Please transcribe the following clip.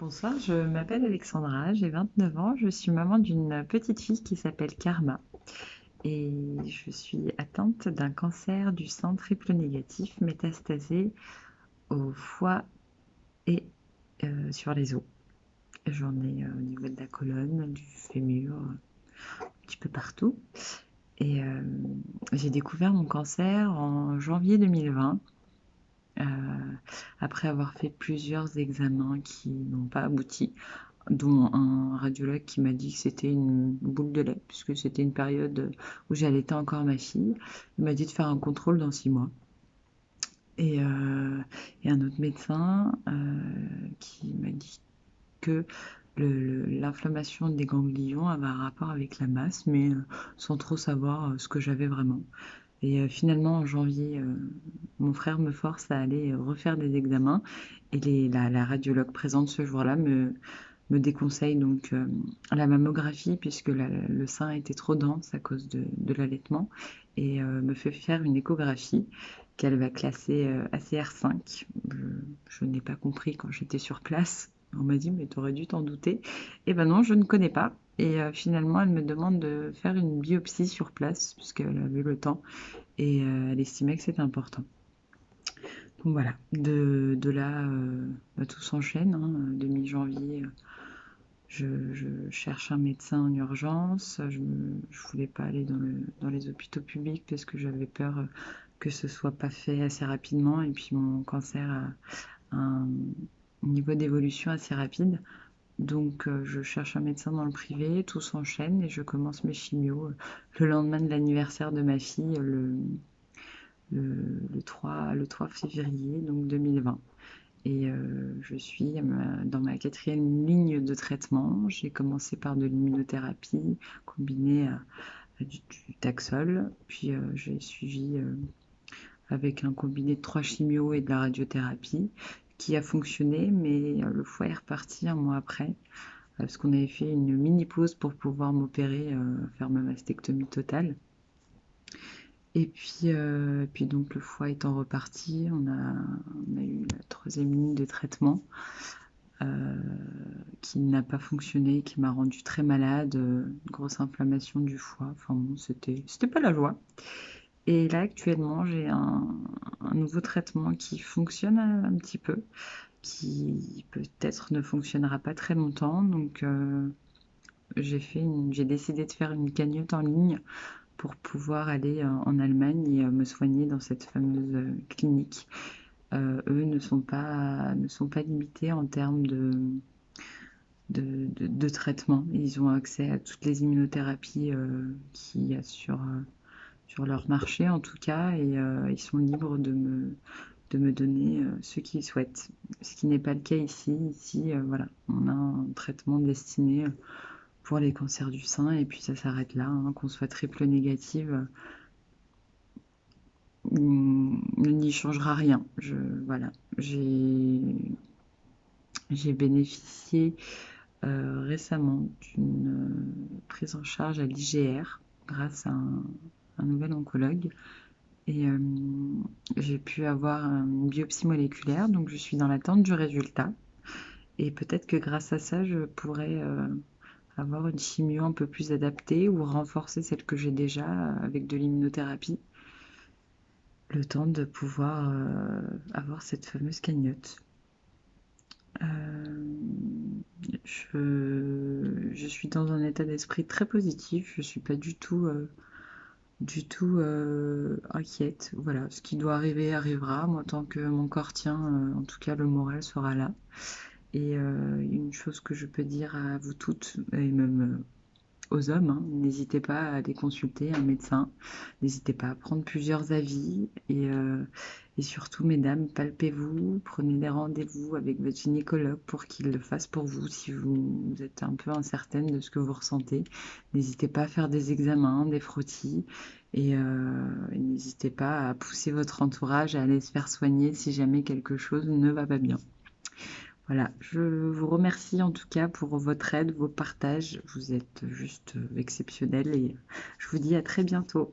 Bonsoir, je m'appelle Alexandra, j'ai 29 ans, je suis maman d'une petite fille qui s'appelle Karma et je suis atteinte d'un cancer du sein triple négatif métastasé au foie et sur les os. J'en ai au niveau de la colonne, du fémur, un petit peu partout. Et j'ai découvert mon cancer en janvier 2020. euh, Après avoir fait plusieurs examens qui n'ont pas abouti, dont un radiologue qui m'a dit que c'était une boule de lait, puisque c'était une période où j'allaitais encore ma fille. Il m'a dit de faire un contrôle dans 6 mois. Et un autre médecin qui m'a dit que l'inflammation des ganglions avait un rapport avec la masse, mais sans trop savoir ce que j'avais vraiment. Et finalement, en janvier, mon frère me force à aller refaire des examens. Et la radiologue présente ce jour-là me déconseille donc la mammographie, puisque le sein était trop dense à cause de l'allaitement, et me fait faire une échographie qu'elle va classer ACR5. Je n'ai pas compris quand j'étais sur place. On m'a dit, mais tu aurais dû t'en douter. Et ben non, je ne connais pas. Et finalement, elle me demande de faire une biopsie sur place, puisqu'elle a vu le temps, et elle estimait que c'était important. Donc voilà, de là, tout s'enchaîne, hein. De mi-janvier, je cherche un médecin en urgence. Je voulais pas aller dans les hôpitaux publics parce que j'avais peur que ce soit pas fait assez rapidement. Et puis mon cancer a un niveau d'évolution assez rapide. Donc je cherche un médecin dans le privé, tout s'enchaîne et je commence mes chimios le lendemain de l'anniversaire de ma fille, le 3 février donc 2020. Et je suis dans ma quatrième ligne de traitement. J'ai commencé par de l'immunothérapie combinée à du Taxol. Puis j'ai suivi avec un combiné de 3 chimios et de la radiothérapie qui a fonctionné, mais le foie est reparti un mois après parce qu'on avait fait une mini pause pour pouvoir m'opérer, faire ma mastectomie totale. Et puis donc le foie étant reparti, on a eu la troisième ligne de traitement euh, qui n'a pas fonctionné, qui m'a rendu très malade, une grosse inflammation du foie. Enfin bon, c'était pas la joie. Et là actuellement j'ai un nouveau traitement qui fonctionne un petit peu, qui peut-être ne fonctionnera pas très longtemps. Donc j'ai décidé de faire une cagnotte en ligne pour pouvoir aller en Allemagne et me soigner dans cette fameuse clinique. Eux ne sont pas limités en termes de traitement. Ils ont accès à toutes les immunothérapies qu'il y a sur leur marché en tout cas, et ils sont libres de me donner ce qu'ils souhaitent. Ce qui n'est pas le cas ici. Ici, voilà, on a un traitement destiné pour les cancers du sein et puis ça s'arrête là, hein. Qu'on soit triple négative, n'y changera rien. Voilà, j'ai bénéficié récemment d'une prise en charge à l'IGR grâce à un nouvel oncologue. Et j'ai pu avoir une biopsie moléculaire, donc je suis dans l'attente du résultat. Et peut-être que grâce à ça, je pourrais avoir une chimio un peu plus adaptée ou renforcer celle que j'ai déjà avec de l'immunothérapie, le temps de pouvoir avoir cette fameuse cagnotte. Je suis dans un état d'esprit très positif, je suis pas du tout inquiète. Voilà, ce qui doit arriver arrivera. Moi, tant que mon corps tient, en tout cas, le moral sera là. Et une chose que je peux dire à vous toutes, et même aux hommes, hein, n'hésitez pas à aller consulter un médecin, n'hésitez pas à prendre plusieurs avis, et surtout, mesdames, palpez-vous, prenez des rendez-vous avec votre gynécologue pour qu'il le fasse pour vous si vous êtes un peu incertaine de ce que vous ressentez. N'hésitez pas à faire des examens, des frottis, et n'hésitez pas à pousser votre entourage à aller se faire soigner si jamais quelque chose ne va pas bien. Voilà, je vous remercie en tout cas pour votre aide, vos partages. Vous êtes juste exceptionnels et je vous dis à très bientôt.